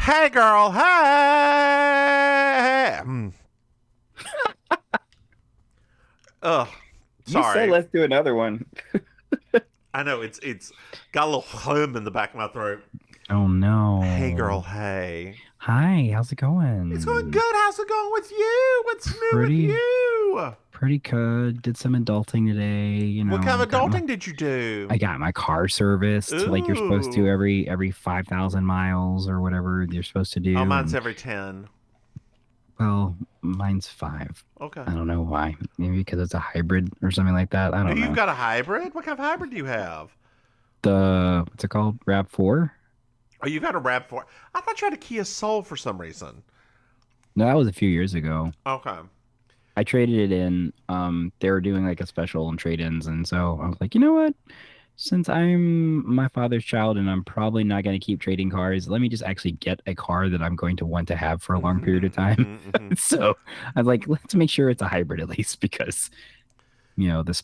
Hey, girl. Hey. Ugh. You said Sorry. let's do another one. I know it's got a little hum in the back of my throat. Oh Hey, girl. no. Hey. Hi, how's it It's going going? good. How's it going with you? What's new with Pretty you? pretty good. Did some adulting today, What kind of got my adulting did you do? I got my car serviced like you're supposed to Ooh. every 5,000 miles or whatever you're supposed to Oh, do. mine's And every 10. well, mine's 5. Okay. I don't know why. Maybe because it's a hybrid or something like that. I don't You've know. got a hybrid? What kind of hybrid do you have? The what's it called? RAV4? Oh, you got a RAV4. I thought you had a Kia Soul for some reason. No, that was a few years ago. Okay. I traded it in. They were doing like a special on trade-ins, and so I was like, you know what? Since I'm my father's child and I'm probably not going to keep trading cars, let me just actually get a car that I'm going to want to have for a long period of time. So I was like, let's make sure it's a hybrid at least because the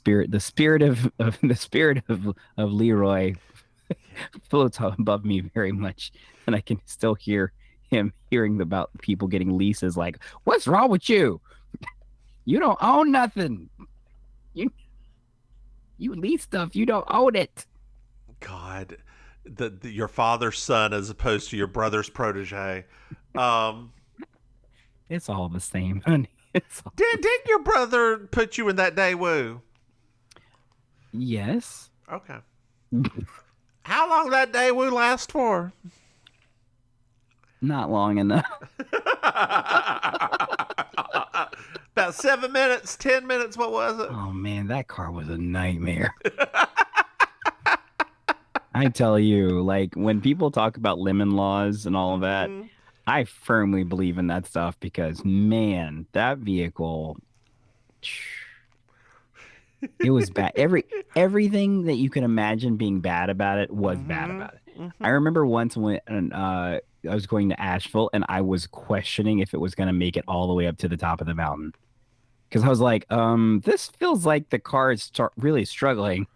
spirit of Leroy floats above me very much, and I can still hear him hearing about people getting leases. Like, what's wrong with you? You don't own nothing. You you lease stuff. You don't own it. God, your father's son as opposed to your brother's protege. Um, It's all the same, honey. It's all didn't your brother put you in that day woo? yes. Okay. How long that day woo last for? Not long enough. About 7 minutes, 10 minutes. What was it? Oh man, that car was a nightmare. I tell you, like when people talk about lemon laws and all of that, Mm-hmm. I firmly believe in that stuff because man, that vehicle, it was bad. Everything that you can imagine being bad about it was bad Mm-hmm. about it. I Mm-hmm. remember once when I was going to Asheville and I was questioning if it was going to make it all the way up to the top of the mountain because I was like, this feels like the car is really struggling,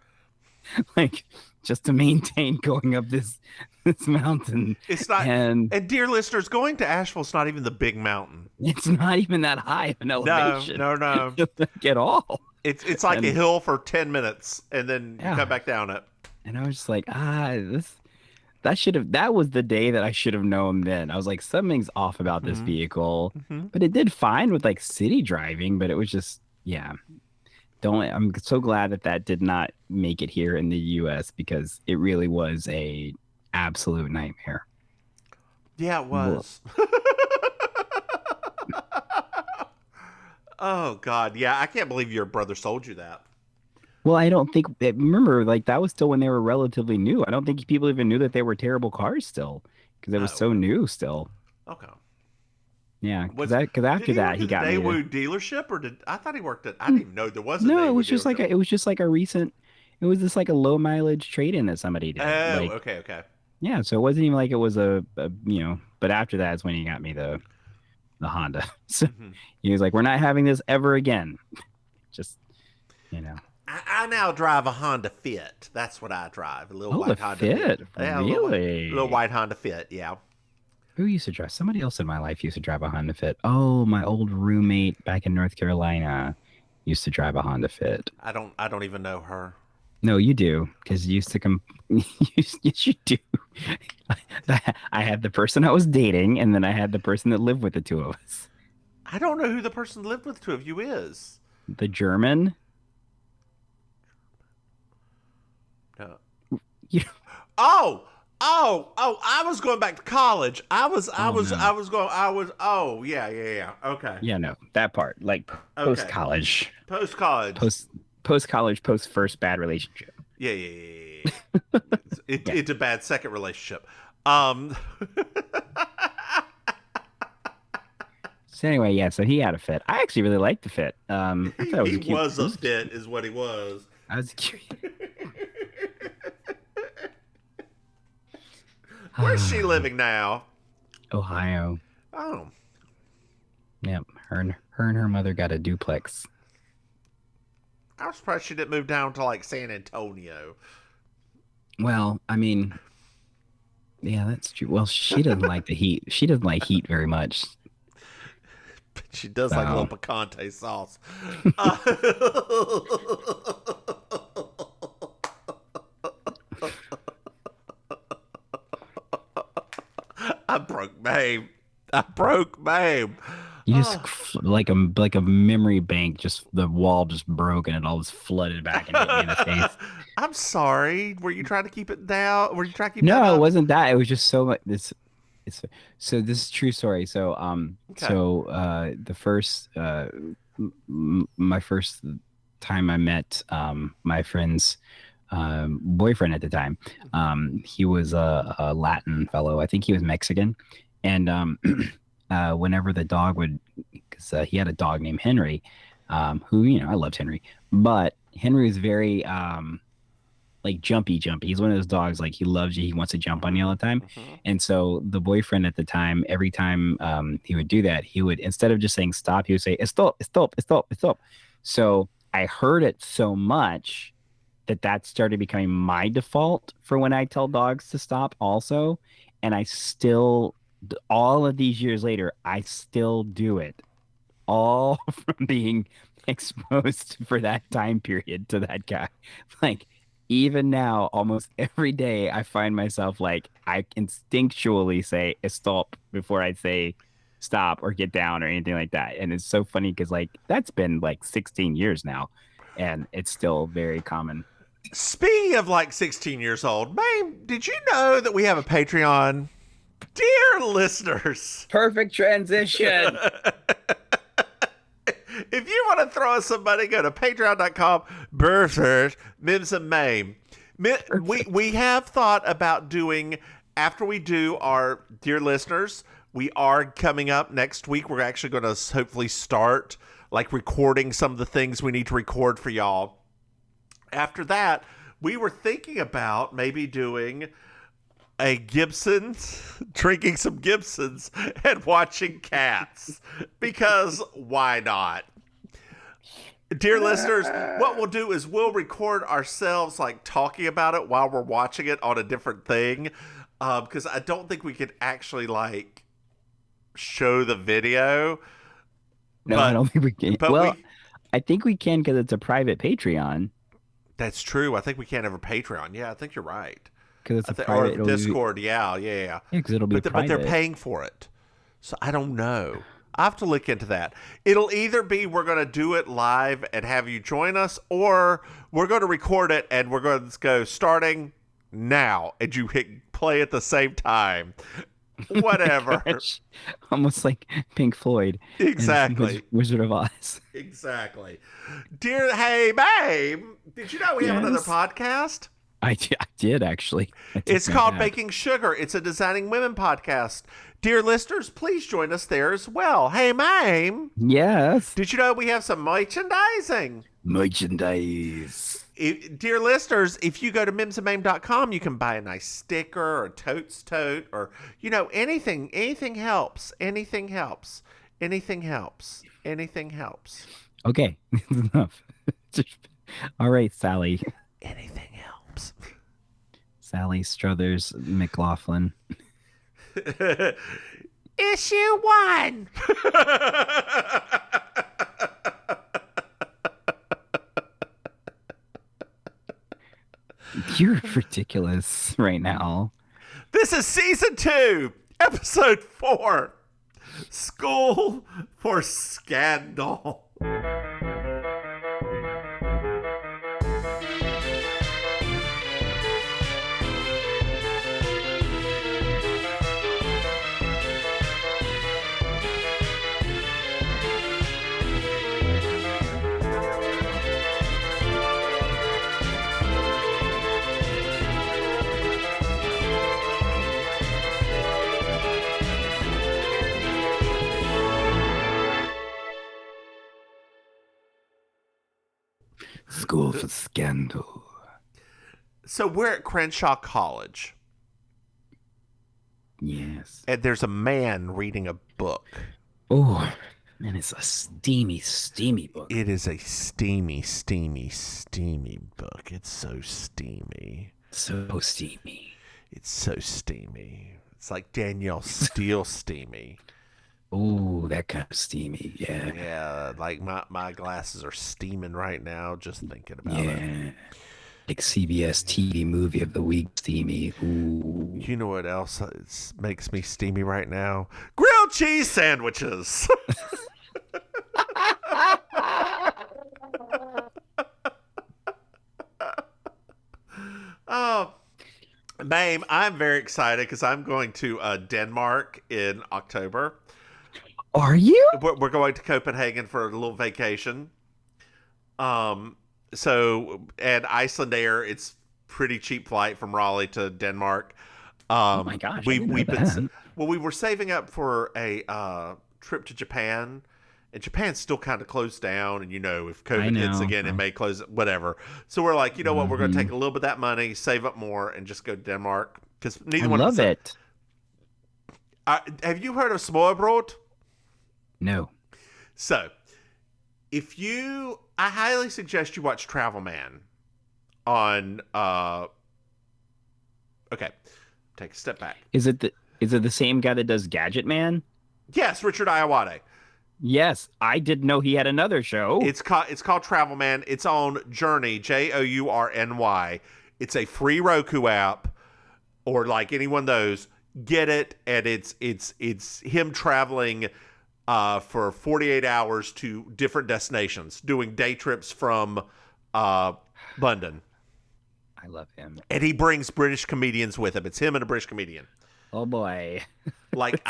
like just to maintain going up this mountain, It's not. and And dear listeners, going to Asheville's not even the big mountain. it's not even that high of an No, elevation no, no. like at all. It's like a And hill for 10 minutes, and then you come yeah, back down it. and I was just like, this that was the day that I should have known then. I was like, something's off about this Mm-hmm. vehicle. Mm-hmm. But it did fine with like city driving, but it was just, yeah. Don't I'm so glad that that did not make it here in the US because it really was a absolute nightmare. Yeah, it Well, was. Oh God, yeah, I can't believe your brother sold you that. well, I don't think remember like that was still when they were relatively new. I don't think people even knew that they were terrible cars still because it was Oh, so new still. okay. Yeah, Was because did after he that work he at the got me to Daewoo dealership, or did I thought he worked at? I didn't even know there was a no, Daewoo dealership. it was just like a recent it was just like a low mileage trade-in that somebody did. Oh, Like, okay, okay. yeah, so it wasn't even like it was but after that is when he got me the Honda. So Hmm. he was like, "We're not having this ever again." Just, you know. I now drive a Honda Fit. That's what I drive, a little Oh, the white Honda Fit. Fit. Yeah, a little Really? white Honda Fit. Yeah. Who used to drive? Somebody else in my life used to drive a Honda Fit. Oh, my old roommate back in North Carolina used to drive a Honda Fit. I don't even know her. No, you do, because you used to come. Yes, you do. I had the person I was dating, and then I had the person that lived with the two of us. I don't know who the person that lived with the two of you is. The German. No. You, Oh, oh! I was going back to college. oh I no. was going. I was. Oh, yeah, yeah, yeah. Okay, Yeah, no, that part, like post okay. college, Post college. post post college, post first bad relationship. Yeah, yeah, yeah, yeah, yeah. Yeah. It's a bad second relationship. Um, So anyway, yeah, so he had a fit. I actually really liked the fit. I thought it was he a cute. was It a was a cute. fit, is what he was. I was cute. Where's she living now? Ohio. Oh, Yep. Her and her mother got a duplex. I was surprised she didn't move down to like San Antonio. Well, I mean, Yeah, that's true. Well, she doesn't like the heat. She doesn't like heat very much. But she does like a little So picante sauce. Uh, I broke Maim. I broke Maim. you just Oh. like a memory bank, just the wall just broke and it all just flooded back and hit me in the face. I'm sorry. Were you trying to keep it down? Were you trying to keep that No, it up? wasn't that. It was just so much. It's so this is true story. So Okay. the first my first time I met my friend's boyfriend at the time, he was a Latin fellow. I think he was Mexican, and whenever the dog would, because he had a dog named Henry, who I loved Henry, but Henry was very like jumpy. He's one of those dogs like he loves you. He wants to jump on you all the time. Mm-hmm. And so the boyfriend at the time, every time he would do that, he would instead of just saying stop, he would say stop, stop, stop, stop. So I heard it so much that that started becoming my default for when I tell dogs to stop also. And I still, all of these years later, I still do it all from being exposed for that time period to that guy. Like, even now, almost every day, I find myself like I instinctually say stop before I say stop or get down or anything like that. And it's so funny because like that's been like 16 years now, and it's still very common. Speaking of like 16 years old, Maim, did you know that we have a Patreon? Dear listeners, Perfect transition. if you want to throw us some money, go to patreon.com, Burford, Mims and Maim. We have thought about doing, after we do our Dear Listeners, we are coming up next week. We're actually going to hopefully start like recording some of the things we need to record for y'all. After that, we were thinking about maybe doing a Gibson's, drinking some Gibsons, and watching Cats. Because why not? Dear listeners, what we'll do is we'll record ourselves like talking about it while we're watching it on a different thing. Because I don't think we could actually like show the video. No, I But don't think we can. but Well, we I think we can because it's a private Patreon. that's true. I think we can't have a Patreon. Yeah, I think you're right. Because it's a Or private. It'll be, Discord. Yeah. yeah, because it'll be But they're private. paying for it, so I don't know. I have to look into that. It'll either be we're going to do it live and have you join us, or we're going to record it and we're going to go starting now, and you hit play at the same time. Whatever. Gosh, almost like Pink Floyd and Exactly. Wizard of Oz. Exactly. Dear, hey, babe, did you know we have another Yes, podcast? I did actually. I did It's know called that. Baking Sugar. It's a Designing Women podcast. Dear listeners, please join us there as well. Hey, Mame, Yes, did you know we have some merchandising? merchandise. Dear listeners, if you go to mimsandmame.com, you can buy a nice sticker or totes tote or, anything. Anything helps. Anything helps. Anything helps. Anything helps. Okay, enough. All right, Sally. Anything helps. Sally Struthers McLaughlin. Issue 1. You're ridiculous right now. This is season 2, episode 4. School for Scandal. School for Scandal. So we're at Crenshaw College, Yes. and there's a man reading a book. Oh, and it's a steamy, steamy book. It is a steamy, steamy, steamy book. It's so steamy. So steamy. It's so steamy. It's like Danielle Steele steamy. Oh, that kind of steamy. Yeah. Yeah, like my glasses are steaming right now just thinking about it. Yeah. Like CBS TV movie of the week steamy. Ooh. You know what else makes me steamy right now? Grilled cheese sandwiches. Oh, Maim, I'm very excited because I'm going to Denmark in October. Are you? We're going to Copenhagen for a little vacation. So and Iceland Air, it's pretty cheap flight from Raleigh to Denmark. Oh my gosh, I didn't know that. Well, we were saving up for a trip to Japan, and Japan's still kind of closed down. And if COVID hits again, it may close. Whatever. So we're like, you know what? We're going to take a little bit of that money, save up more, and just go to Denmark because neither one of us. I love it. Have you heard of smørrebrød? No. So, I highly suggest you watch Travel Man on. Okay, take a step back. Is it the same guy that does Gadget Man? Yes, Richard Iowade. Yes, I didn't know he had another show. It's called Travel Man. It's on Journey, Journy. It's a free Roku app, or like any one of those. Get it, and it's him traveling for 48 hours to different destinations, doing day trips from London. I love him. And he brings British comedians with him. It's him and a British comedian. Oh boy. Like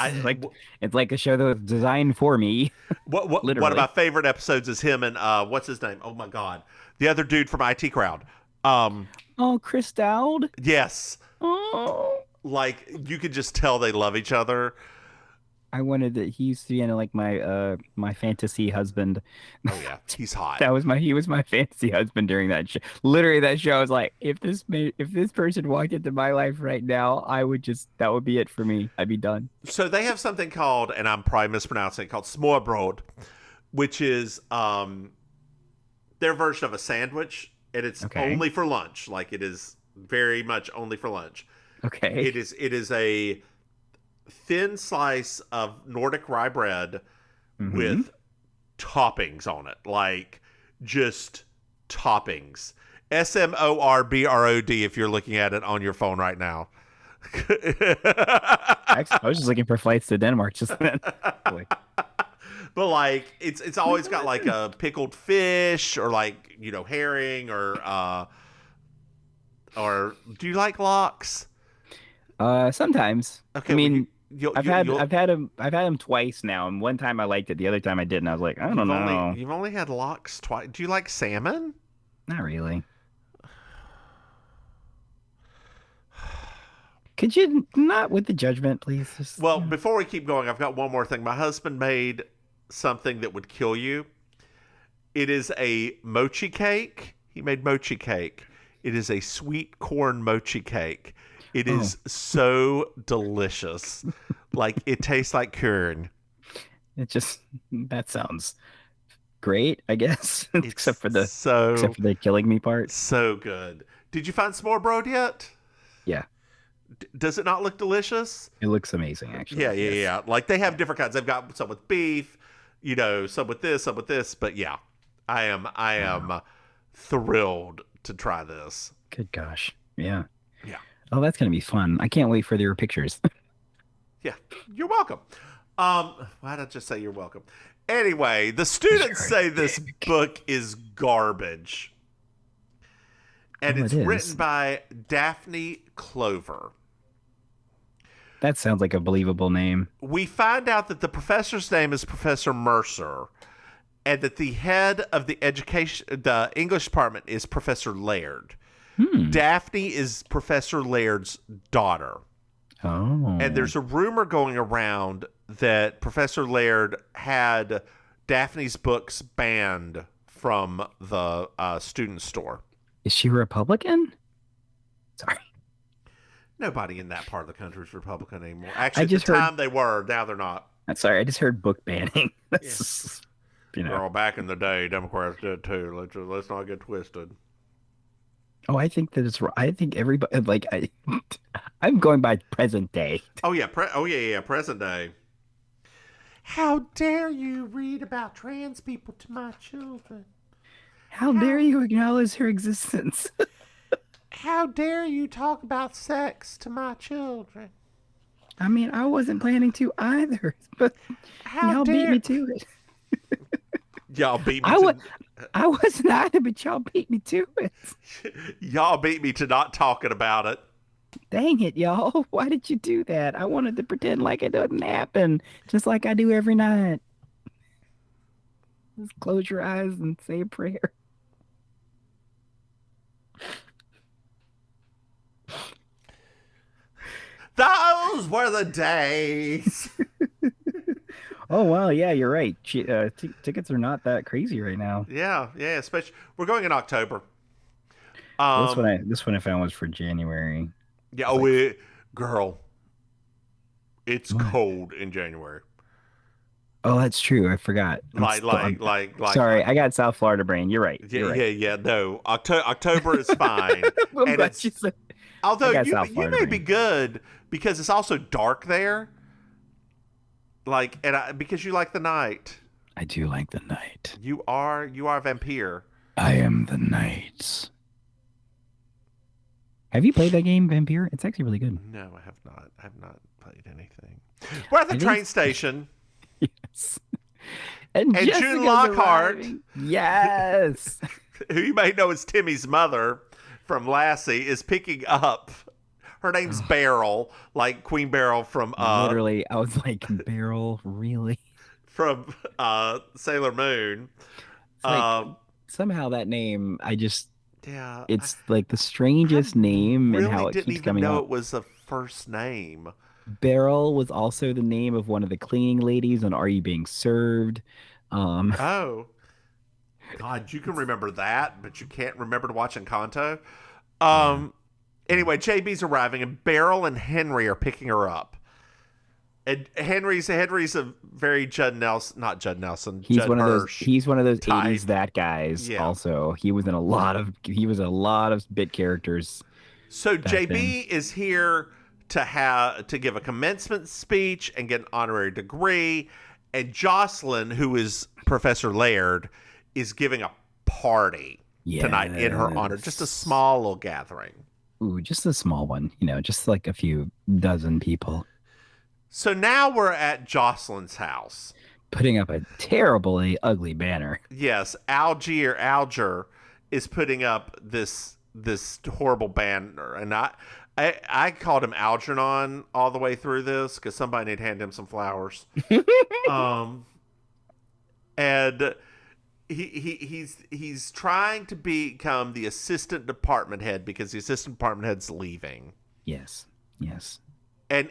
it's like a show that was designed for me. One of my favorite episodes is him and what's his name? Oh my God. The other dude from IT Crowd. Chris Dowd? Yes. Oh. Like you could just tell they love each other. I wanted that he used to be like my fantasy husband. Oh yeah, he's hot. He was my fantasy husband during that show. Literally, that show I was like, if this person walked into my life right now, that would be it for me. I'd be done. So they have something called, and I'm probably mispronouncing it, called smørrebrød, which is their version of a sandwich, and it's only for lunch. Like it is very much only for lunch. Okay. It is a thin slice of Nordic rye bread with toppings on it, like just toppings. SMORBROD if you're looking at it on your phone right now. Actually, I was just looking for flights to Denmark just then. But like it's always got like a pickled fish or like herring or do you like lox? Sometimes. Okay, I mean, I've had him twice now, and one time I liked it, the other time I didn't. I was like, I don't know. You've only had lox twice. Do you like salmon? Not really. Could you not with the judgment, please? Before we keep going, I've got one more thing. My husband made something that would kill you. It is a mochi cake. He made mochi cake. It is a sweet corn mochi cake. It is so delicious. Like it tastes like corn. That sounds great, I guess. except for the killing me part. So good. Did you find smørrebrød yet? Yeah. Does it not look delicious? It looks amazing, actually. Yeah. Like they have different kinds. They've got some with beef, some with this. But yeah, I am thrilled to try this. Good gosh. Yeah. Yeah. Oh, that's going to be fun. I can't wait for your pictures. Yeah. You're welcome. Why did I just say you're welcome? Anyway, the students say this book is garbage. And it's written by Daphne Clover. That sounds like a believable name. We find out that the professor's name is Professor Mercer, and that the head of the English department is Professor Laird. Daphne is Professor Laird's daughter. Oh. And there's a rumor going around that Professor Laird had Daphne's books banned from the student store. Is she Republican? Sorry. Nobody in that part of the country is Republican anymore. Actually, at the time they were. Now they're not. I'm sorry. I just heard book banning. Well, back in the day, Democrats did too. Let's not get twisted. Oh, I think that it's. I think everybody like I'm going by present day. Oh yeah, yeah, present day. How dare you read about trans people to my children? How dare How you acknowledge her existence? how dare you talk about sex to my children? I mean, I wasn't planning to either, but How y'all beat me dare to it. y'all beat me I was to I wasn't either, but y'all beat me to it. y'all beat me to not talking about it. Dang it, y'all. Why did you do that? I wanted to pretend like it doesn't happen, just like I do every night. Just close your eyes and say a prayer. Those were the days. Oh, wow. Yeah, you're right. Tickets are not that crazy right now. Yeah, yeah. Especially we're going in October. Well, Um, this one I found was for January. yeah. It's like, Girl, it's what? cold in January. Oh, that's true. I forgot. I, Sorry. I got South Florida brain. You're right. yeah, You're yeah, right. yeah. No, October is fine, I'm and glad it's you said. I although got South you Florida may be brain. good because it's also dark there. Because you like the night. I do like the night. You are a vampire. I am the night. Have you played that game, Vampire? It's actually really good. No, I have not. I have not played anything. We're at the I think train station, yes. And and June Jessica's Lockhart, arriving. Yes. who you may know as Timmy's mother from Lassie, is picking up. Her name's Oh, Beryl, like Queen Beryl literally, I was like, Beryl, really? from Sailor Moon. It's like Um, somehow that name, yeah, it's like the I strangest name and really how it didn't keeps even coming know up. it was a first name. Beryl was also the name of one of the cleaning ladies on Are You Being Served? Um, Oh, God, you can it's, remember that, but you can't remember to watch Encanto. yeah, Um. yeah. Anyway, JB's arriving, and Beryl and Henry are picking her up. And Henry's a very Judd Nelson, not Judd Nelson, Judd Hirsch He's one of those 80s type. that guys Yeah. also. He was in a lot of bit characters So back then. JB is here to give a commencement speech and get an honorary degree, and Jocelyn, who is Professor Laird, is giving a party tonight in her honor, just a Yes. small little gathering. Ooh, just a small one, just like a few dozen people So now we're at Jocelyn's house. putting up a terribly ugly banner. Yes, Alger is putting up this horrible banner, and I called him Algernon all the way through this because somebody had handed him some flowers. Um, and he's trying to become the assistant department head because the assistant department head's leaving. Yes. Yes. And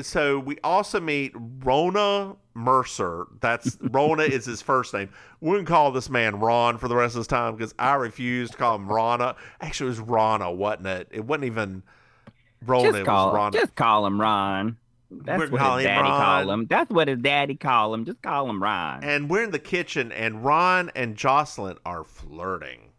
so we also meet Rona Mercer. That's Rona is his first name. We wouldn't call this man Ron for the rest of his time because I refused to call him Rana. Actually, it was Rana, wasn't it? It wasn't even Rona. It was Rana. Just call him Ron. We're That's what his calling him daddy call Ron. him. That's what his daddy call him. Just call him Ron. And we're in the kitchen, and Ron and Jocelyn are flirting.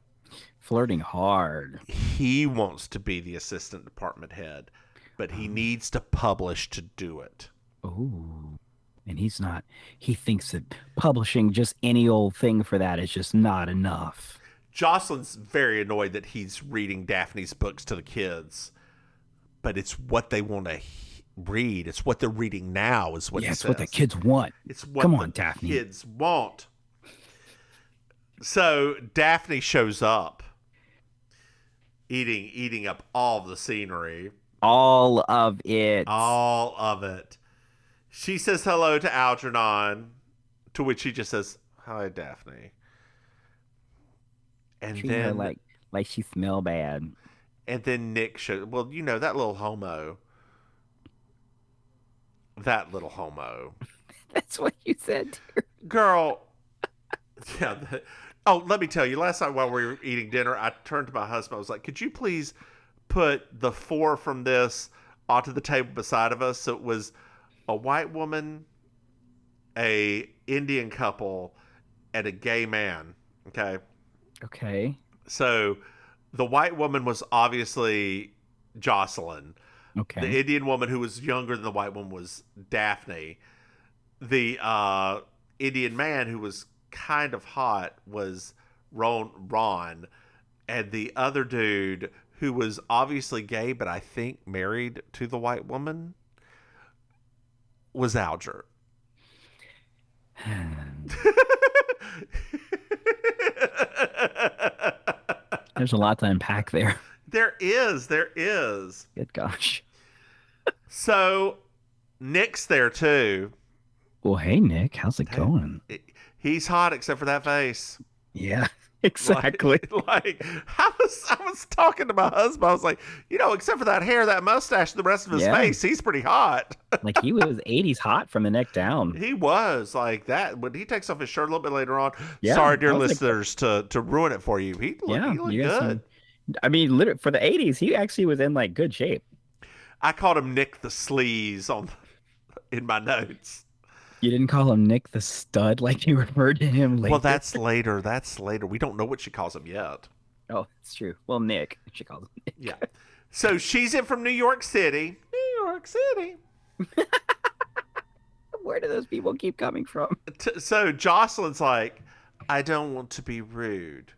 Flirting hard. He wants to be the assistant department head, but he Um, needs to publish to do it. Ooh. And he's not, he thinks that publishing just any old thing for that is just not enough. Jocelyn's very annoyed that he's reading Daphne's books to the kids, but it's what they want to read. It's what they're reading now, is what Yeah, he it's what the says. kids want. It's Come what the on, Daphne. kids want. So Daphne shows up, eating up all the scenery, All of it. all of it. She says hello to Algernon, to which he just says, "Hi, Daphne." And Treating her then like she smell bad. Nick shows. Well, that little homo. That little homo. That's what you said to her. Girl. Yeah. Oh, let me tell you. Last night while we were eating dinner, I turned to my husband. I was like, "Could you please put the four from this onto the table beside of us?" So it was a white woman, a Indian couple, and a gay man. Okay. Okay. So The white woman was obviously Jocelyn. The Okay. Indian woman who was younger than the white woman was Daphne. The Indian man who was kind of hot was Ron. And the other dude who was obviously gay, but I think married to the white woman, was Alger. There's a lot to unpack there. There is. There is. Good gosh. So Nick's there too. Well, hey Nick, how's it going? He's hot except for that face. Yeah, exactly. Like I was talking to my husband. I was like, except for that hair, that mustache, the rest of his face, he's pretty hot. Like he was 80s hot from the neck down. He was like that. When he takes off his shirt a little bit later on. Yeah, sorry, dear listeners, to ruin it for you. He looked good. I mean, literally for the 80s, he actually was in like good shape. I called him Nick the Sleaze in my notes. You didn't call him Nick the Stud like you referred to him later. Well, that's later. That's later. We don't know what she calls him yet. Oh, that's true. Well, Nick. She calls him Nick. Yeah. So she's in from New York City. New York City. Where do those people keep coming from? So Jocelyn's like, I don't want to be rude,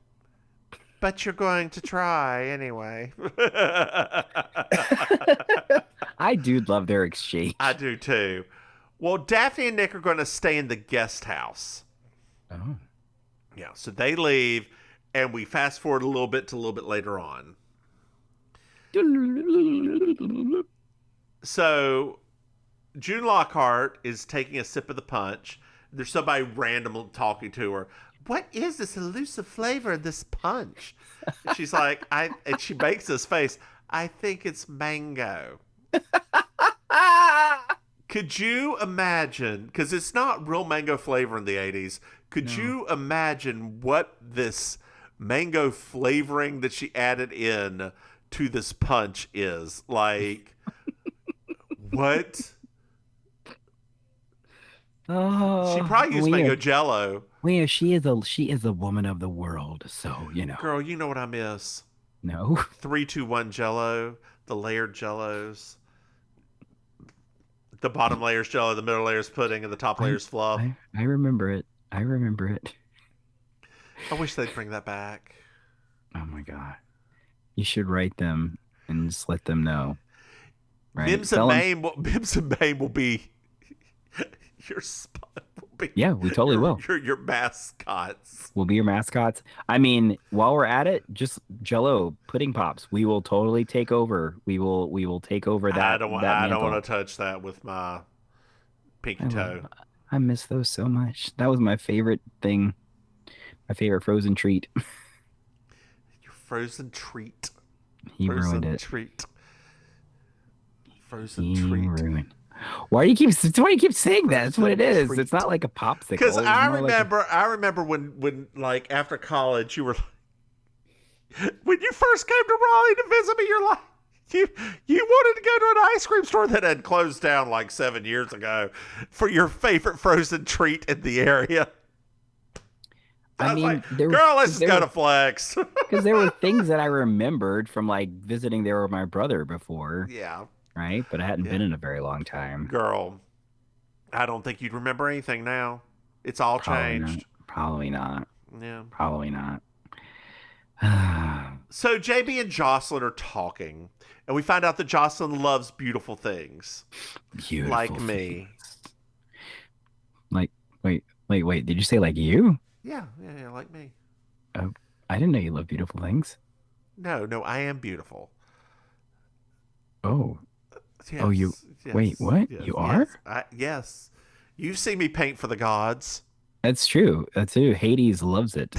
but you're going to try anyway. I do love their exchange. I do too. Well, Daphne and Nick are going to stay in the guest house. Oh. Yeah, so they leave, and we fast forward a little bit later on. So June Lockhart is taking a sip of the punch. There's somebody random talking to her. What is this elusive flavor in this punch? And she's like, and she makes this face. I think it's mango. Could you imagine, because it's not real mango flavor in the 80s, could you imagine what this mango flavoring that she added in to this punch is? Like, what? Oh, She probably used mango jello. Well, she is a woman of the world, so, Girl, you know what I miss? No. 3-2-1 jello, the layered jellos. The bottom layer's jello, the middle layer's pudding, and the top layer's fluff. I remember it. I wish they'd bring that back. Oh my God. You should write them and just let them know. Right? Mims and Maim will be your spot. Yeah, we totally will. Your mascots. We'll be your mascots. I mean, while we're at it, just Jello pudding pops. We will totally take over. We will take over that. I don't want to touch that with my pinky toe. I miss those so much. That was my favorite thing. My favorite frozen treat. Your frozen treat. He ruined it. Frozen treat. Ruined. Why do you keep saying that? That's what it is. It's not like a popsicle. Because I remember when like after college you were when you first came to Raleigh to visit me, you're like you wanted to go to an ice cream store that had closed down like 7 years ago for your favorite frozen treat in the area. I mean, like, girl, let's just go to Flex. Because there were things that I remembered from like visiting there with my brother before. Yeah. Right? But I hadn't been in a very long time. Girl, I don't think you'd remember anything now. It's all changed. Probably not. Yeah. Probably not. So JB and Jocelyn are talking, and we find out that Jocelyn loves beautiful things. Beautiful like things. Me. Like, wait. Did you say like you? Yeah, like me. Oh, I didn't know you love beautiful things. No, I am beautiful. Oh. Yes, yes, wait, what? Yes, you are? Yes. You've seen me paint for the gods. That's true. Hades loves it.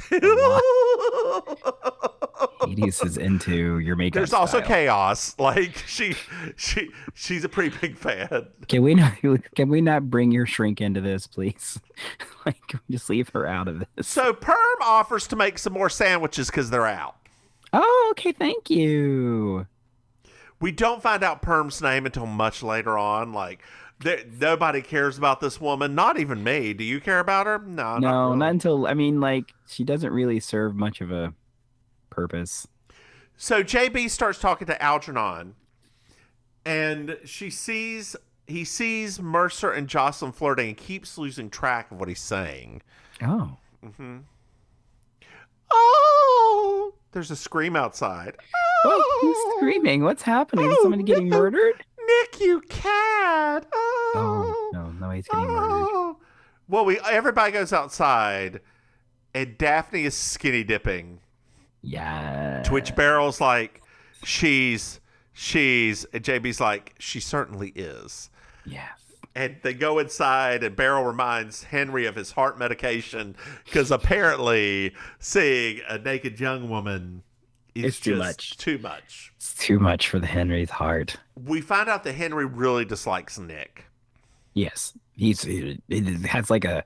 Hades is into your makeup. There's also chaos. Like she's a pretty big fan. Can we not bring your shrink into this, please? Like, can we just leave her out of this? So Perm offers to make some more sandwiches because they're out. Oh, okay, thank you. We don't find out Perm's name until much later on. Like, nobody cares about this woman. Not even me. Do you care about her? No, not until, I mean, like, she doesn't really serve much of a purpose. So JB starts talking to Algernon, and he sees Mercer and Jocelyn flirting and keeps losing track of what he's saying. Oh. Oh, there's a scream outside. Oh, who's screaming? What's happening? Is somebody getting no. murdered? Nick, you cat. Oh, Oh, no, nobody's getting murdered. Well, everybody goes outside, and Daphne is skinny dipping. Yeah. To which Beryl's like, she's, and JB's like, she certainly is. Yeah. And they go inside, and Beryl reminds Henry of his heart medication because apparently seeing a naked young woman is It's too just much. too much. It's too much for the Henry's heart. We find out that Henry really dislikes Nick. Yes. He has like a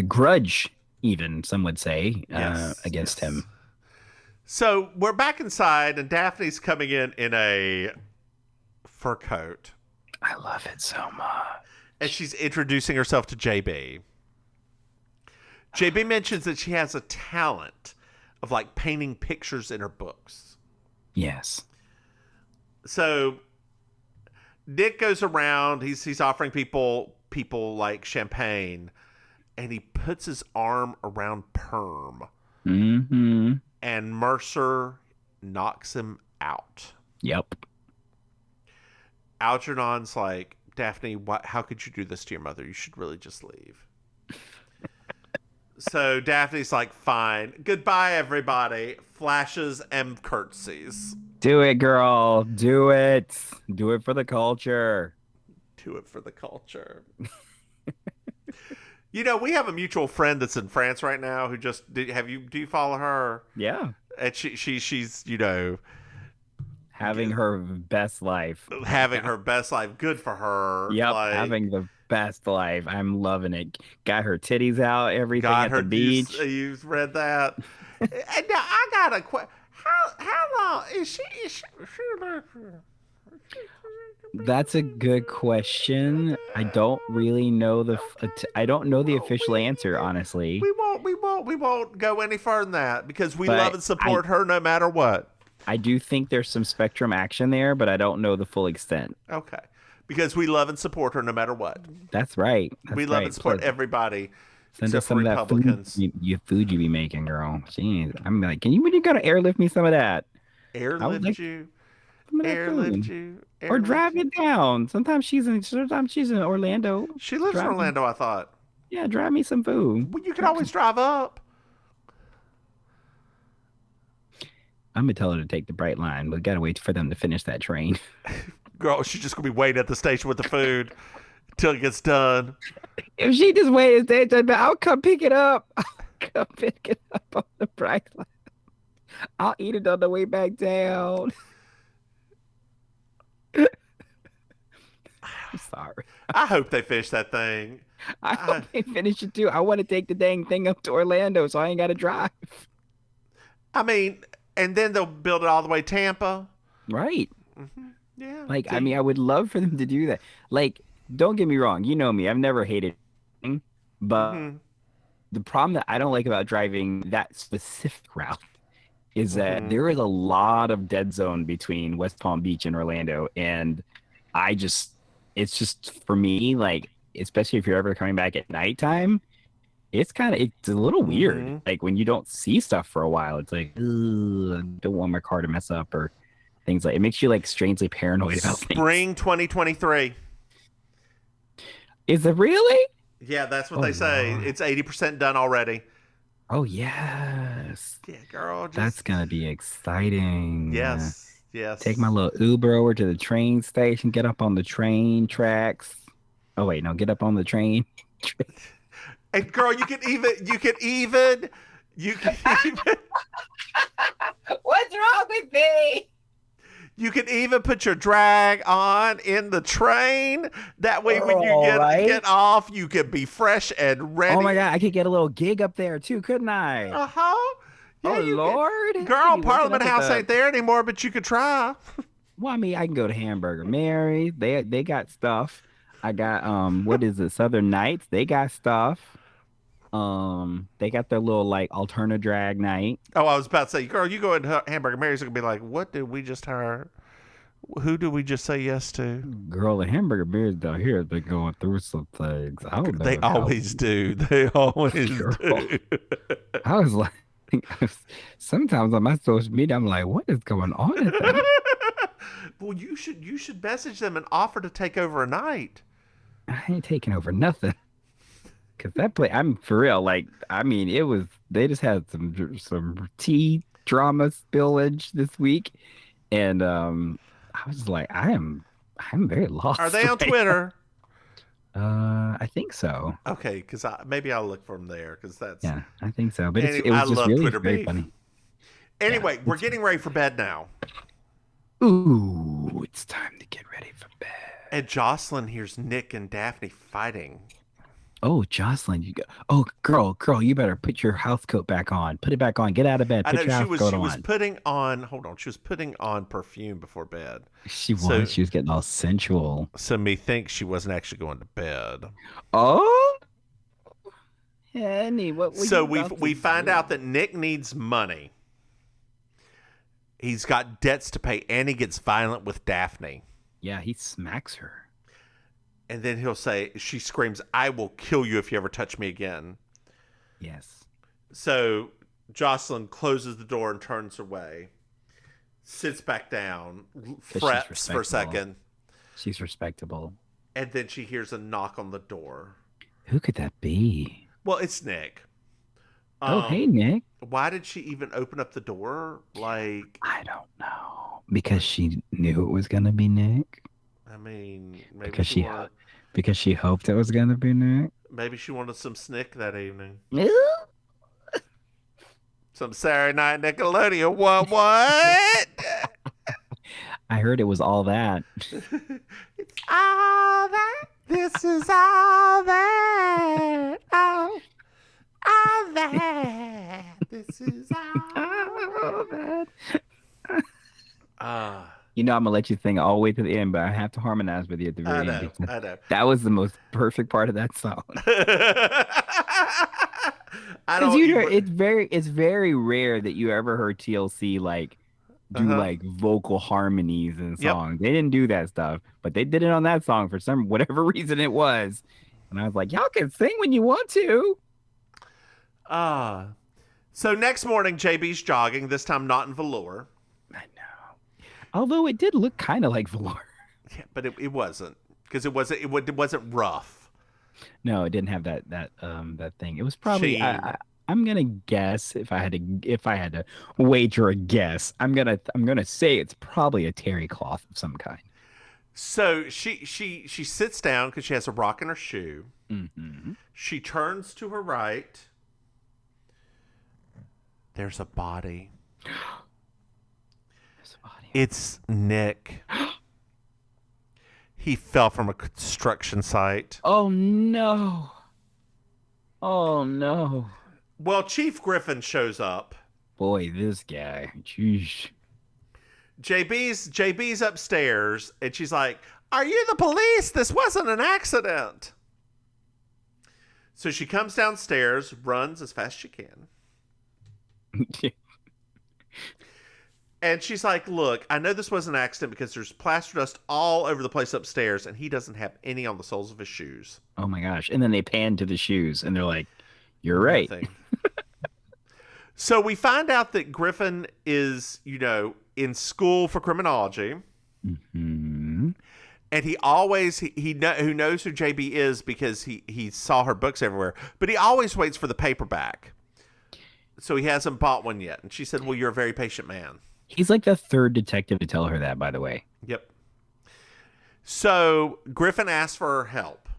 grudge, even some would say, against him. So we're back inside, and Daphne's coming in a fur coat. I love it so much. And she's introducing herself to JB. JB mentions that she has a talent of like painting pictures in her books. Yes. So Nick goes around, he's offering people like champagne, and he puts his arm around Perm. Mm-hmm. And Mercer knocks him out. Yep. Algernon's like, Daphne, how could you do this to your mother? You should really just leave. So Daphne's like, fine. Goodbye, everybody. Flashes and curtsies. Do it, girl. Do it. Do it for the culture. Do it for the culture. You know, we have a mutual friend that's in France right now who just do you follow her? Yeah. And she's, you know, having her best life. Having her best life. Good for her. Yep, having the best life. I'm loving it. Got her titties out, everything at the beach. You've read that. And now I got a question. How long is she That's a good question. I don't really know the official answer, honestly. We won't go any further than that because we love and support her no matter what. I do think there's some spectrum action there, but I don't know the full extent. Okay. Because we love and support her no matter what. That's right. We love and support everybody. Send us some of that food you be making, girl. Jeez. I'm like, when you gotta airlift me some of that? Airlift you? Or drive it down. Sometimes she's in Orlando. She lives in Orlando, I thought. Yeah, drive me some food. Well, you can always drive up. I'm gonna tell her to take the Bright Line, but gotta wait for them to finish that train. Girl, she's just gonna be waiting at the station with the food till it gets done. If she just waits, I'll come pick it up. I'll come pick it up on the Bright Line. I'll eat it on the way back down. I'm sorry. I hope they finish that thing. I hope they finish it too. I want to take the dang thing up to Orlando so I ain't got to drive. I mean, and then they'll build it all the way to Tampa. Right. Mm-hmm. Yeah. Like, I mean, I would love for them to do that. Like, don't get me wrong. You know me. I've never hated it. But the problem that I don't like about driving that specific route is that there is a lot of dead zone between West Palm Beach and Orlando. And it's just for me, like, especially if you're ever coming back at nighttime, it's a little weird. Like when you don't see stuff for a while, it's like, I don't want my car to mess up or things like it makes you like strangely paranoid about things. Spring 2023. Is it really? Yeah, that's what they say. It's 80% done already. Oh yes. Yeah, girl. That's gonna be exciting. Yes. Take my little Uber over to the train station, get up on the train tracks. Oh wait, no, get up on the train. And girl, you can even What's wrong with me? You can even put your drag on in the train. That way when you get off, you can be fresh and ready. Oh my God, I could get a little gig up there too, couldn't I? Uh-huh. Yeah, Lord. Girl, Parliament House ain't there anymore, but you could try. Well, I mean, I can go to Hamburger Mary. They got stuff. I got what is it, Southern Nights? They got stuff. They got their little like alterna drag night. Oh, I was about to say, girl, you go into Hamburger Mary's gonna be like, what did we just hire? Who did we just say yes to? Girl, the hamburger beers down here, they're going through some things. I don't They know how. always do. They always Girl, do. I was like, sometimes on my social media, I'm like, what is going on at that? Well, you should message them and offer to take over a night. I ain't taking over nothing. Cause that play, I'm for real. Like, I mean, it was. They just had some tea drama spillage this week, and I was like, I'm very Are lost they on right now. Twitter? I think so. Okay, because maybe I'll look from there because that's. Yeah, I think so. But Anyway, it I was just love really Twitter very beef. funny. Yeah. Anyway, we're getting ready for bed now, Ooh, it's time to get ready for bed. and Jocelyn hears Nick and Daphne fighting. Oh, Jocelyn, you go. Oh, girl, you better put your house coat back on. Put it back on. Get out of bed. I Put know your she house was coat she was on. putting on. Hold on, she was putting on perfume before bed. She So was. She was getting all sensual. so methinks she wasn't actually going to bed. Oh, Henny, what were So you we about to we find out do? that Nick needs money. He's got debts to pay, and he gets violent with Daphne. Yeah, he smacks her. And then he'll say, she screams, "I will kill you if you ever touch me again." Yes, So Jocelyn closes the door and turns away, sits back down, because she's frets for a respectable. second, She's respectable. and then she hears a knock on the door. Who could that be? Well, it's Nick. Oh, hey, Um, Nick. why did she even open up the door? Like, I don't know. Because she knew it was gonna be Nick. I mean, Because because she hoped it was gonna be Nick. maybe she wanted some snick that evening. Ooh. Some Saturday night Nickelodeon. What? I heard it was all that. It's all that. This is all that. All that. This is Oh, all man. that. Ah, You know, I'm gonna let you sing all the way to the end, but I have to harmonize with you at the I very end know. because I know. that was the most perfect part of that song. I Because don't you know, even. it's very rare that you ever heard TLC like Uh do huh. like vocal harmonies in Yep. songs. They didn't do that stuff, but they did it on that song for some whatever reason it was. And I was like, y'all can sing when you want to. Ah. So next morning, JB's jogging. This time, not in velour. I know. Although it did look kind of like velour. Yeah, but it wasn't because it wasn't rough. No, it didn't have that thing. It was probably Sheen. I'm gonna guess if I had to wager a guess, I'm gonna say it's probably a terry cloth of some kind. So she sits down because she has a rock in her shoe. Hmm. She turns to her right. There's a body. There's a body. It's Nick. He fell from a construction site. Oh no. Oh no. Well, Chief Griffin shows up. Boy, this guy. Jeez. JB's upstairs, and she's like, "Are you the police? This wasn't an accident." So she comes downstairs, runs as fast as she can. And she's like, "Look, I know this was an accident because there's plaster dust all over the place upstairs, and he doesn't have any on the soles of his shoes. Oh my gosh. And then they pan to the shoes and they're like, you're right. Nothing." So we find out that Griffin is, in school for criminology, Hmm. and he always who knows who JB is because he saw her books everywhere, but he always waits for the paperback. So he hasn't bought one yet. And she said, "Well, you're a very patient man." He's like the third detective to tell her that, by the way. Yep. So Griffin asks for her help.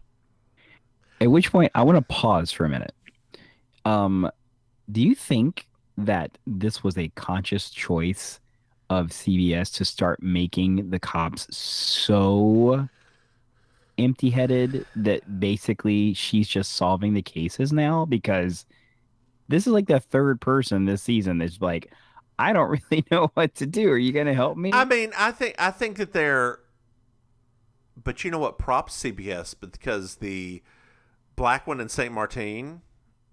At which point I want to pause for a minute. Um, do you think that this was a conscious choice of CBS to start making the cops so empty-headed that basically she's just solving the cases now? Because this is like the third person this season that's like, I don't really know what to do. Are you gonna help I me? mean, I think that they're, but you know what? Props CBS, but because the black one in Saint Martin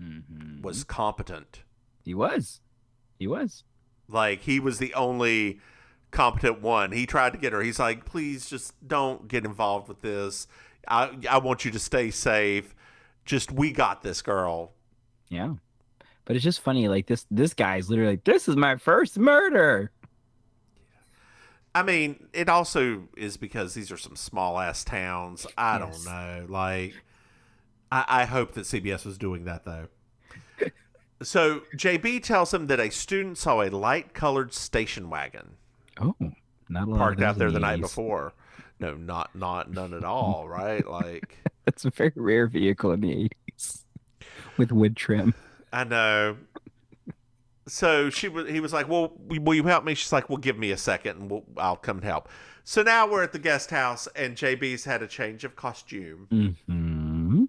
Mm-hmm. was competent. He was. He was. Like, he was the only competent one. He tried to get her. He's like, please just don't get involved with this. I want you to stay safe. Just, we got this, girl. Yeah. But it's just funny, like this guy's literally like, this is my first murder. I mean, it also is because these are some small ass towns. I don't Yes. know. Like, I hope that CBS was doing that, though. So JB tells him that a student saw a light colored station wagon Oh, not a lot of parked those out in there the the night 80s. before. No, not none at all, right? Like, That's a very rare vehicle in the 80s with wood trim. I know. So he was like, "Well, will you help me?" She's like, "Well, give me a second, and I'll come and help." So now we're at the guest house, and JB's had a change of costume. Hmm.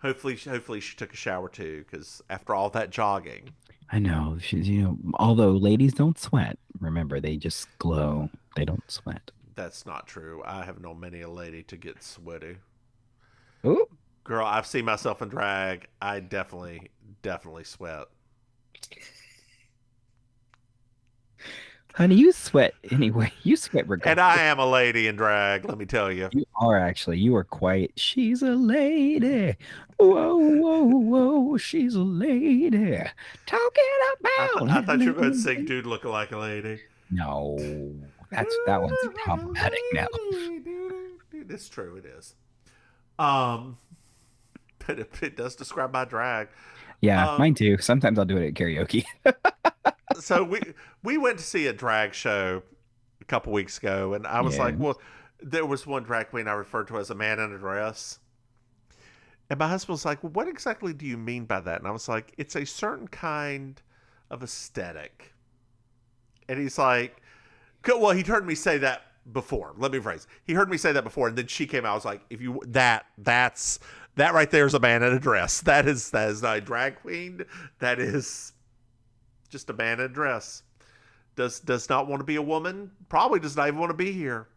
Hopefully she took a shower too, because after all that jogging, I know. She's, although ladies don't sweat, remember, they just glow. They don't sweat. that's not true. I have known many a lady to get sweaty. Oh, Girl, I've seen myself in drag. I definitely sweat. honey, you sweat anyway. You sweat And regardless. I am a lady in drag, let me tell you. You are actually. You are quite. She's a lady. Whoa, whoa, whoa. She's a lady. Talking about. I thought you were going to sing Dude Looking Like a Lady. No, that one's problematic now. It's true, it is. Um, but it does describe my drag. Yeah, Um, mine too. Sometimes I'll do it at karaoke. so we went to see a drag show a couple weeks ago, and I was Yeah. like, well, there was one drag queen I referred to as a man in a dress. And my husband was like, well, what exactly do you mean by that? And I was like, it's a certain kind of aesthetic. And he's like, well, he'd heard me say that before. Let me rephrase. He heard me say that before, and then she came out. I was like, if you that right there is a man in a dress. That is not a drag queen. That is just a man in a dress. Does not want to be a woman. Probably does not even want to be here.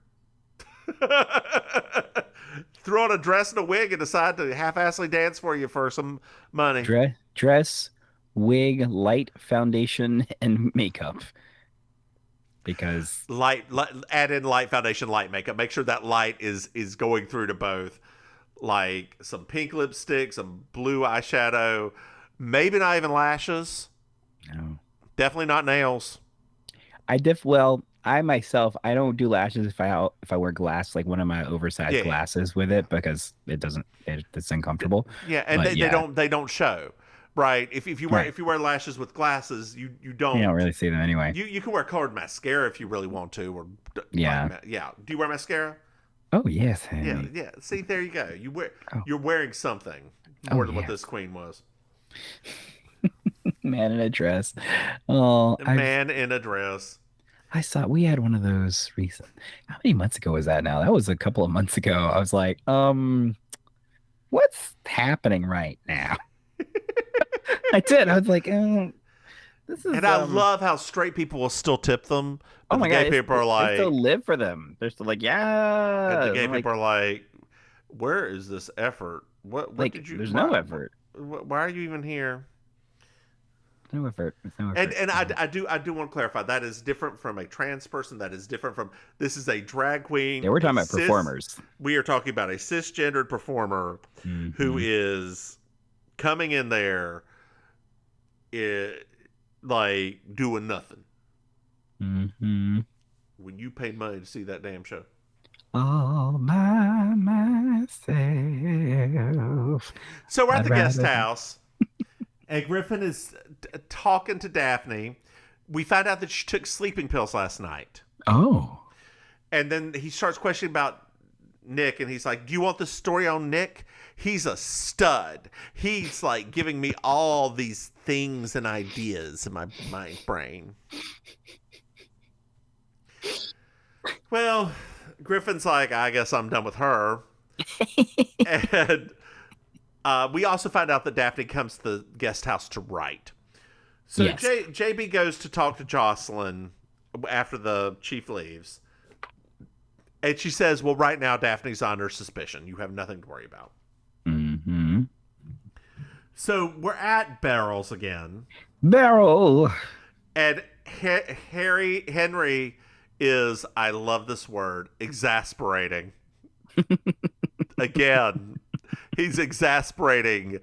Throw on a dress and a wig and decide to half-assly dance for you for some money. Dress, wig, light foundation, and makeup. Because Light, add in light foundation, light makeup. Make sure that light is going through to both. Like some pink lipstick, some blue eyeshadow, maybe not even lashes. no. Definitely not nails. I myself, I don't do lashes if I wear glass, like one of my oversized Yeah, glasses with it, because it's uncomfortable. yeah, and But yeah, they don't show. Right. If you wear right. if you wear lashes with glasses, you You don't. don't really see them anyway. You can wear colored mascara if you really want to, or Yeah. yeah. Do you wear mascara? Oh yes, Yeah, honey. yeah. See, there you go. Oh, You're wearing something oh more than what yeah. this queen was. Man in a dress. Oh, A man in a dress. I saw we had one of those recent. How many months ago was that now? That was a couple of months ago. I was like, what's happening right now? I did. I was like, this is And I love how straight people will still tip them, oh but the my gay god, people are they still like, live for them. They're still like, and the yeah. gay I'm like, people are like, where is this effort? What did you? there's Why, no effort. why are you even here? No effort. There's no And effort. I do want to clarify that is different from a trans person. That is different from this is a drag queen. Yeah, we're a talking about performers. We are talking about a cisgendered performer who Hmm. is coming in there, like doing nothing. Hmm. When you pay money to see that damn show. All by myself. So we're at I'd the guest rather. house, and Griffin is talking to Daphne. We find out that she took sleeping pills last night. Oh. And then he starts questioning about Nick, and he's like, do you want the story on Nick? He's a stud. He's like giving me all these things and ideas in my brain. Well, Griffin's like, I guess I'm done with her. And we also find out that Daphne comes to the guest house to write. So Yes. JB goes to talk to Jocelyn after the chief leaves. And she says, well, right now, Daphne's under suspicion. You have nothing to worry about. Hmm. So we're at Barrels again, Barrel. and Henry is, I love this word, exasperating. Again. He's exasperating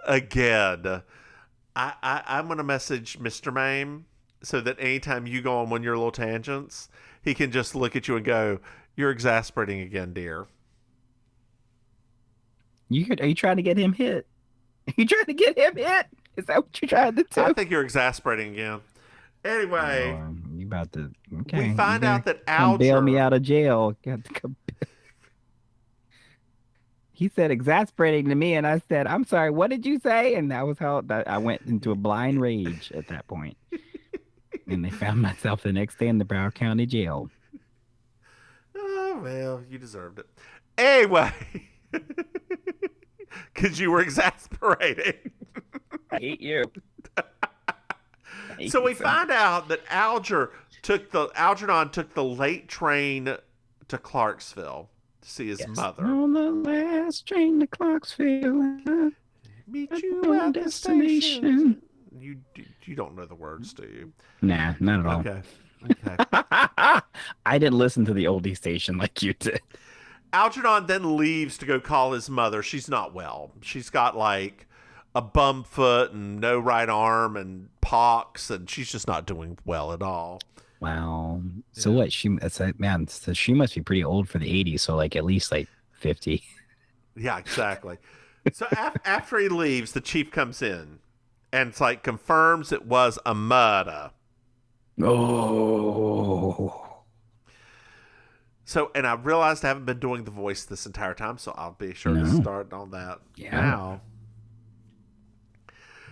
again. I'm going to message Mr. Maim so that anytime you go on one of your little tangents, he can just look at you and go, "You're exasperating again, dear." Are you trying to get him hit? Are you trying to get him hit? Is that what you're trying to I do? think you're exasperating again. Anyway, You about to? we Okay, you find better out that come bail me Alger. out of jail. Got to come. He said exasperating to me, and I said, "I'm sorry. What did you say?" And that was how I went into a blind rage at that point. And they found myself the next day in the Broward County Jail. Oh, well, you deserved it. Anyway, because you were exasperating. I hate you. I hate So you we find out that Algernon took the late train to Clarksville to see his Yes. mother. On the last train to Clarksville, Meet at you no at the station. destination. You don't know the words, do you? Nah, not at all. Okay. Okay. I didn't listen to the oldie station like you did. Algernon then leaves to go call his mother. She's not well. She's got like a bum foot and no right arm and pox, and she's just not doing well at all. Wow. So Yeah. what? Man, so she must be pretty old for the 80s, so like at least like 50. Yeah, exactly. So after he leaves, the chief comes in and it's like confirms it was a murder. Oh. So, and I realized I haven't been doing the voice this entire time, so I'll be sure to No. start on that Yeah. now.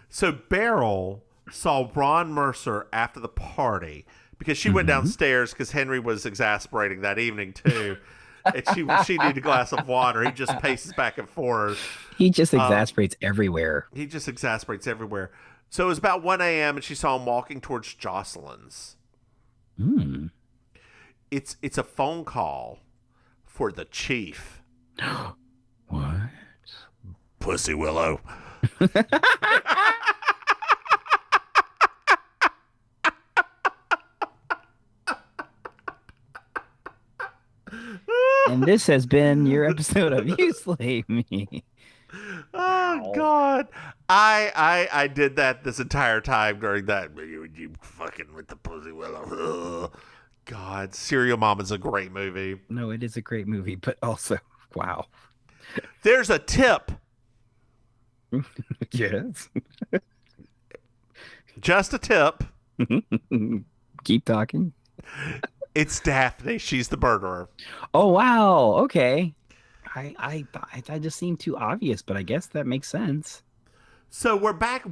So Beryl saw Ron Mercer after the party because she went downstairs because Henry was exasperating that evening too. And she needed a glass of water. He just paces back and forth. He just exasperates everywhere. He just exasperates everywhere. So it was about 1 a.m. and she saw him walking towards Jocelyn's. Hmm. It's a phone call for the chief. What? Pussy Willow. And this has been your episode of You Slay Me. Oh God, I did that this entire time during that. You fucking with the Pussy Willow. Ugh. God, Serial Mom is a great movie. No, it is a great movie, but also, wow. There's a tip. Yes. Just a tip. Keep talking. It's Daphne. She's the murderer. Oh wow. Okay. I just seemed too obvious, but I guess that makes sense. So we're back.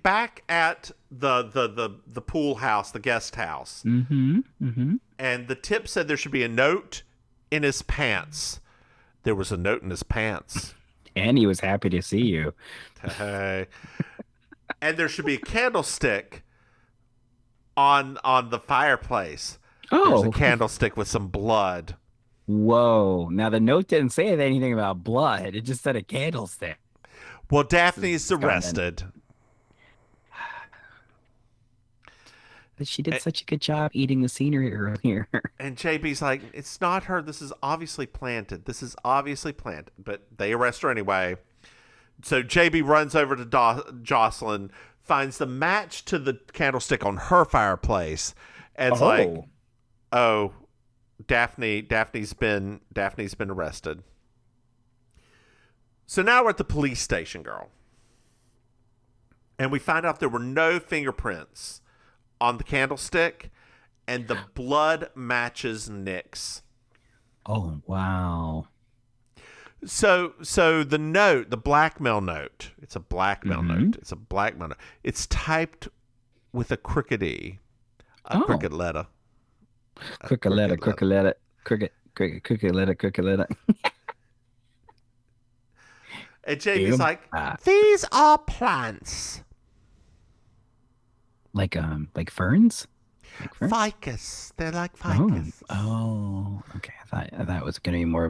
Back at the pool house, the guest house. Mm-hmm. Mm-hmm. And the tip said there should be a note in his pants. There was a note in his pants. And he was happy to see you. Hey. And there should be a candlestick on the fireplace. There's a Oh, candlestick with some blood. whoa. Now the note didn't say anything about blood. It just said a candlestick. Well, Daphne's Scotland. arrested. But she did such a good job eating the scenery earlier. And JB's like, it's not her. This is obviously planted. This is obviously planted. But they arrest her anyway. So JB runs over to Jocelyn, finds the match to the candlestick on her fireplace, and it's like, oh, Daphne's been arrested. So now we're at the police station, girl. And we find out there were no fingerprints on the candlestick, and the blood matches Nick's. Oh, wow. So the note, the blackmail note, it's a blackmail note. It's a blackmail note. It's typed with a crooked E. A crooked letter. Crooked letter. Crooked letter. And JB's like, these are plants. Like ferns? Like ferns? Ficus. They're like ficus. Oh, okay. I thought it was going to be more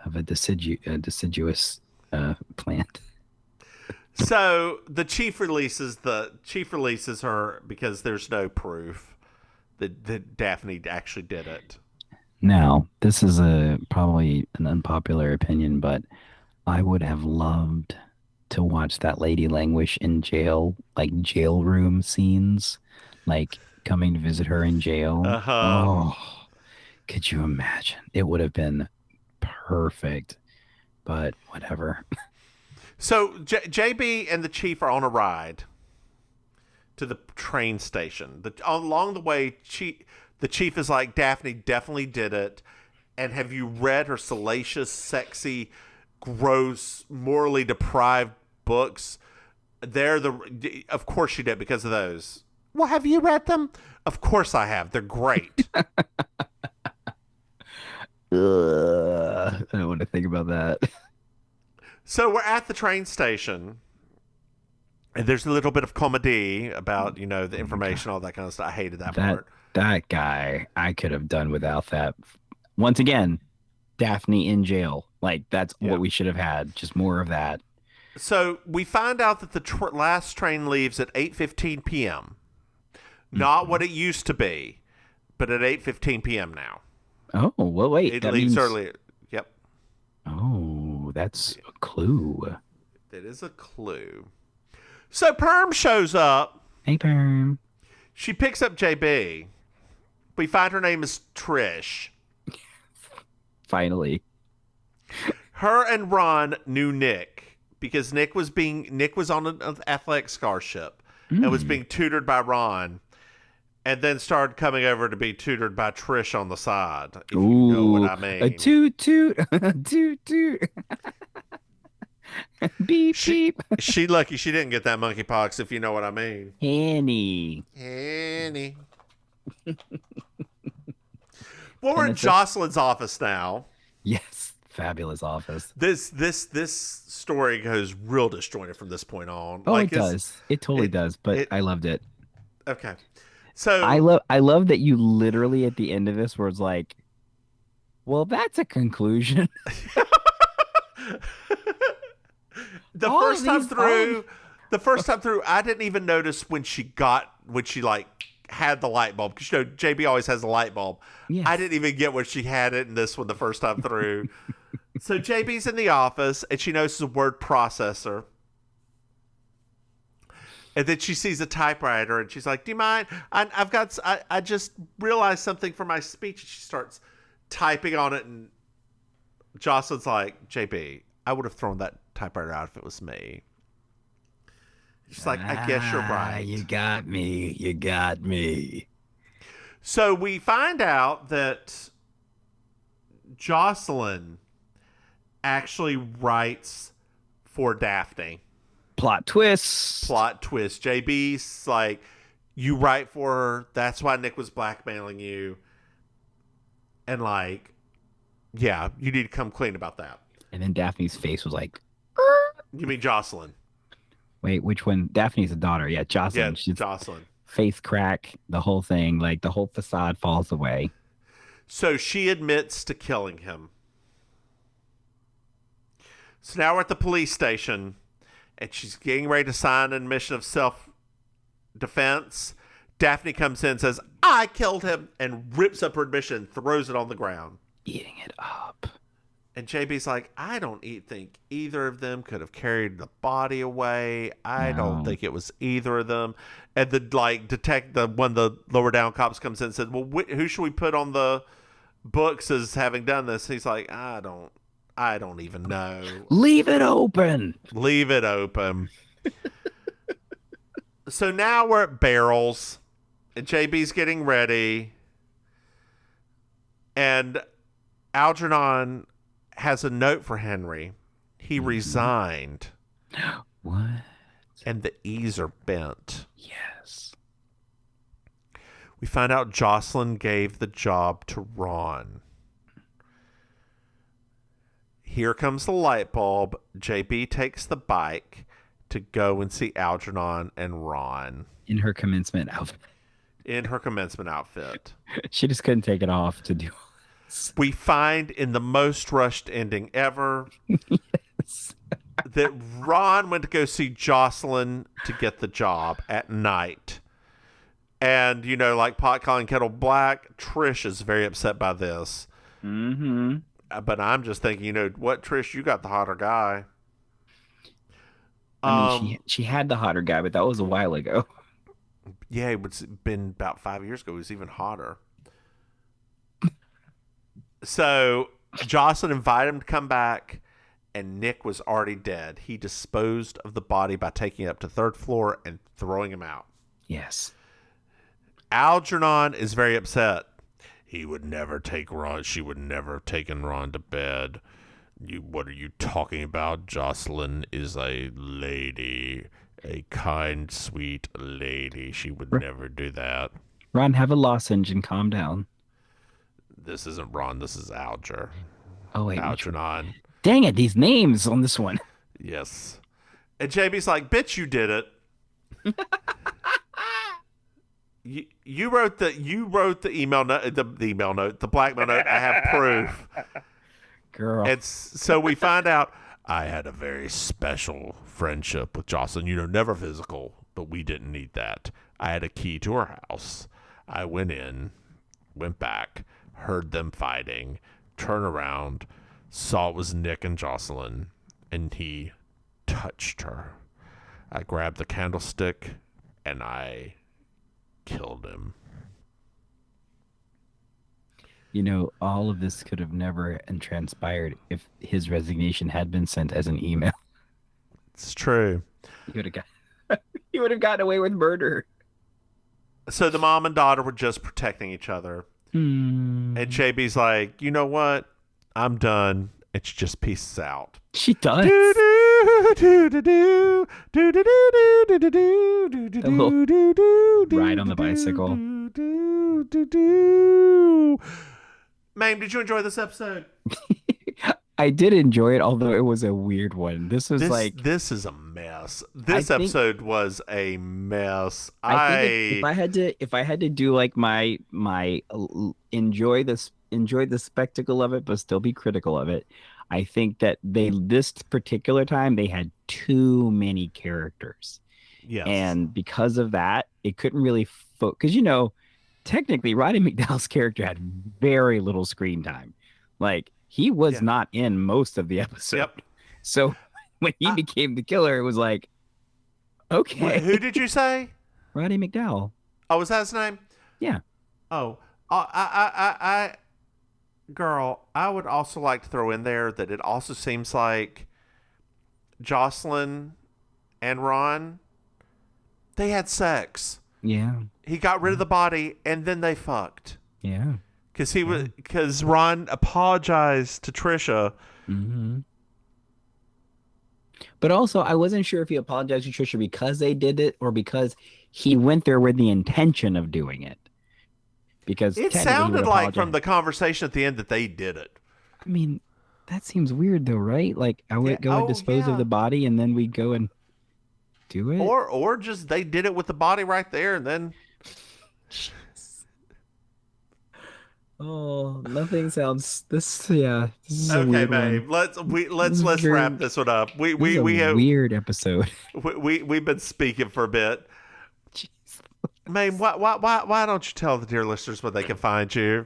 of a deciduous plant. So the chief releases her because there's no proof that Daphne actually did it. Now, this is a probably an unpopular opinion, but I would have loved to watch that lady languish in jail, like jail room scenes, like coming to visit her in jail. Uh huh. Oh, could you imagine? It would have been perfect, but whatever. So JB and the chief are on a ride to the train station. Along the way, the chief is like, Daphne definitely did it. And have you read her salacious, sexy, gross, morally deprived books? Of course she did because of those. Well, have you read them? Of course I have. They're great. Ugh, I don't want to think about that. So we're at the train station. And there's a little bit of comedy about, the information, all that kind of stuff. I hated that That part. that guy, I could have done without that. Once again, Daphne in jail. Like that's Yeah. what we should have had. Just more of that. So we find out that the last train leaves at 8:15 p.m. Not what it used to be, but at 8:15 p.m. now. Oh, well, wait. It That leaves means earlier. Yep. Oh, that's a clue. That is a clue. So Perm shows up. Hey, Perm. She picks up JB. We find her name is Trish. Finally. Her and Ron knew Nick because Nick was on an athletic scholarship and was being tutored by Ron, and then started coming over to be tutored by Trish on the side. If you know what I mean. A toot toot, toot toot. Beep beep. She lucky she didn't get that monkeypox, if you know what I mean. Annie. Annie. Well, we're in Jocelyn's office now. Yes, fabulous office. This story goes real disjointed from this point on. Oh, it does. It totally does. But I loved it. Okay, so I love that you literally at the end of this where it's like, well, that's a conclusion. the first time through, I didn't even notice when she like had the light bulb, because JB always has a light bulb. Yes. I didn't even get when she had it in this one the first time through. So JB's in the office and she notices a word processor. And then she sees a typewriter and she's like, "Do you mind? I just realized something for my speech." And she starts typing on it, and Jocelyn's like, "JB, I would have thrown that typewriter out if it was me." She's like, "I guess you're right. You got me. You got me." So we find out that Jocelyn actually writes for Daphne. Plot twist. JB's like, "You write for her. That's why Nick was blackmailing you." And like, yeah, you need to come clean about that. And then Daphne's face was like, You mean Jocelyn? wait, which one? Daphne's a daughter. Yeah, Jocelyn. Yeah, She's Jocelyn. face crack, the whole thing, like the whole facade falls away. So she admits to killing him. So now we're at the police station, and she's getting ready to sign an admission of self-defense. Daphne comes in and says, "I killed him," and rips up her admission and throws it on the ground. Eating it up. And JB's like, "I don't think either of them could have carried the body away. I don't think it was either of them." And the one of the lower down cops comes in and says, "Well, who should we put on the books as having done this?" He's like, I don't even know. Leave it open. Leave it open." So now we're at Barrels, and JB's getting ready, and Algernon has a note for Henry. He resigned. What? And the E's are bent. Yes. We find out Jocelyn gave the job to Ron. Here comes the light bulb. JB takes the bike to go and see Algernon and Ron. In her commencement outfit. She just couldn't take it off to do We find in the most rushed ending ever, yes. that Ron went to go see Jocelyn to get the job at night. And, like pot calling kettle black, Trish is very upset by this. Mm-hmm. But I'm just thinking, what, Trish, you got the hotter guy. I mean, she had the hotter guy, but that was a while ago. Yeah, it's been about 5 years ago. He was even hotter. So Jocelyn invited him to come back, and Nick was already dead. He disposed of the body by taking it up to third floor and throwing him out. Yes. Algernon is very upset. He would never take Ron. She would never have taken Ron to bed. What are you talking about? Jocelyn is a lady, a kind, sweet lady. She would never do that. Ron, have a lozenge and calm down. This isn't Ron. This is Alger. Oh, wait. Algernon. Dang it, these names on this one. Yes. And JB's like, bitch, you did it. You wrote the email note, the blackmail note. I have proof. Girl. And so we find out I had a very special friendship with Jocelyn. Never physical, but we didn't need that. I had a key to her house. I went in, went back, heard them fighting, turned around, saw it was Nick and Jocelyn, and he touched her. I grabbed the candlestick and I killed him. All of this could have never transpired if his resignation had been sent as an email. It's true. He would have gotten away with murder. So the mom and daughter were just protecting each other. And JB's like, you know what? I'm done. And she just pieces out. She does. Ride on the bicycle. Maim, did you enjoy this episode? I did enjoy it, although it was a weird one. This is a mess. This episode was a mess. If I had to do like my enjoy the spectacle of it, but still be critical of it, I think that this particular time they had too many characters. Yes. And because of that, it couldn't really focus. Because technically, Roddy McDowell's character had very little screen time. Like, he was not in most of the episode. Yep. So when he became the killer, it was like, okay. Who did you say? Roddy McDowell. Oh, was that his name? Yeah. Oh, girl, I would also like to throw in there that it also seems like Jocelyn and Ron, they had sex. Yeah. He got rid of the body and then they fucked. Yeah. Because Ron apologized to Trisha. Mm-hmm. But also, I wasn't sure if he apologized to Trisha because they did it or because he went there with the intention of doing it. Because it sounded like from the conversation at the end that they did it. I mean, that seems weird though, right? Like I would go and dispose of the body and then we go and do it. Or just they did it with the body right there and then oh, nothing sounds this is okay, a weird babe. One. Let's wrap this one up. We have weird episode. We've been speaking for a bit. Maim, why don't you tell the dear listeners where they can find you?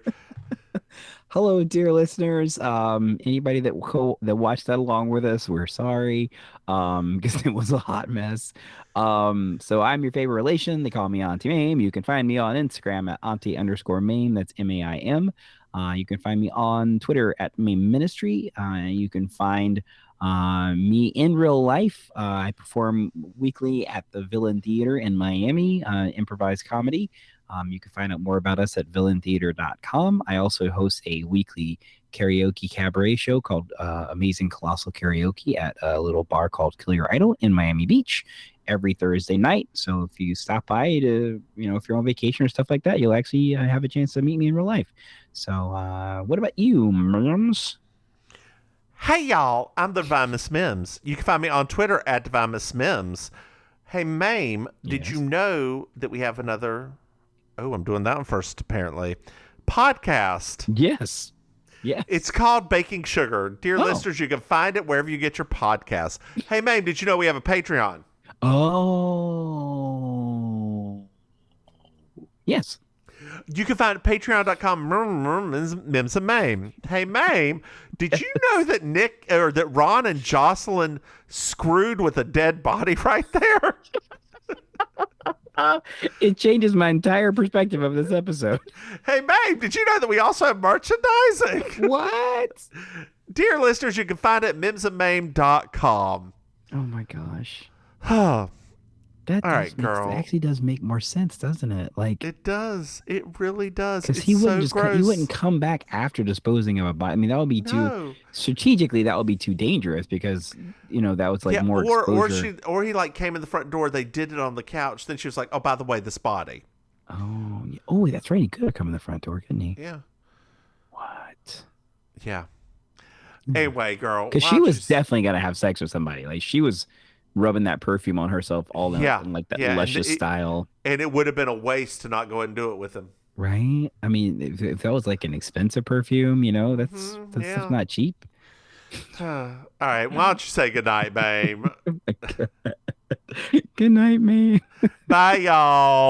Hello, dear listeners. Anybody that watched that along with us, we're sorry, because it was a hot mess. So I'm your favorite relation. They call me Auntie Maim. You can find me on Instagram at Auntie_Maim. That's MAIM. You can find me on Twitter at Maim Ministry. You can find me in real life. I perform weekly at the Villain Theater in Miami, improvised comedy. You can find out more about us at villaintheater.com. I also host a weekly karaoke cabaret show called Amazing Colossal Karaoke at a little bar called Kill Your Idol in Miami Beach every Thursday night. So if you stop by to, if you're on vacation or stuff like that, you'll actually have a chance to meet me in real life. So what about you, Mims? Hey, y'all. I'm the Divine Miss Mims. You can find me on Twitter at Divine Miss Mims. Hey, Maim, did you know that we have another... Oh, I'm doing that one first, apparently. Podcast. Yes. Yes. It's called Baking Sugar. Dear Oh. listeners, you can find it wherever you get your podcasts. Hey, Maim, did you know we have a Patreon? Oh. Yes. You can find it at patreon.com, Mims and Maim. Hey, Maim, did you know that that Ron and Jocelyn screwed with a dead body right there? It changes my entire perspective of this episode. Hey, Maim, did you know that we also have merchandising? What? Dear listeners, you can find it at mimsandmaim.com. Oh my gosh. All That right, girl. actually does make more sense, doesn't it? Like, It does. It really does. because It's he so wouldn't just gross. he wouldn't come back after disposing of a body. I mean, that would be too No. strategically. That would be too dangerous because that was like Yeah, more exposure. or he like came in the front door. They did it on the couch. Then she was like, "Oh, by the way, this body." Oh, oh, that's right. He could have come in the front door, couldn't he? Yeah. What? Yeah. Anyway, girl, Because why she don't was you definitely gonna have sex with somebody. Like she was rubbing that perfume on herself all Yeah, in like that yeah, and luscious style, and it would have been a waste to not go and do it with him. right? I mean, if that was like an expensive perfume, that's Yeah. not cheap. All right. Why don't you say goodnight, babe? Good night, man. Bye, y'all.